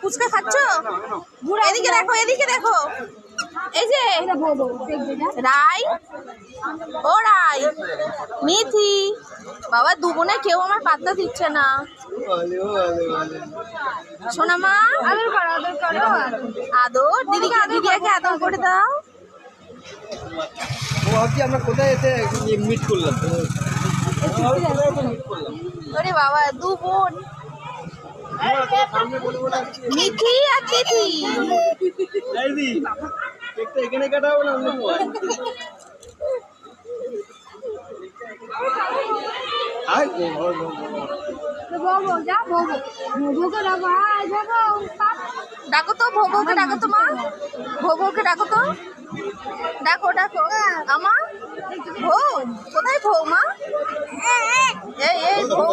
ফুচকা খাচ্ছ? এদিকে দেখো, এদিকে দেখো, এই যে রাই, ও রাই, মিথি, বাবা দু বোনে কেউ আমার পাত্তা দিচ্ছে না। শোনা মা, আদর দিদিকে, দিদিকে আদর করে দাও। আমরা কোথায় এসে মিট করলাম? আরে বাবা দু বোন, মিথি আর দিদি। এখানে কাটাবো না, ডাকো তো ভোবকে, ডাকো তো মা, ভোবকে ডাকো তো, ডাকো ডাকো আমা। ভো কোথায় ভো মা? এই এই ভো।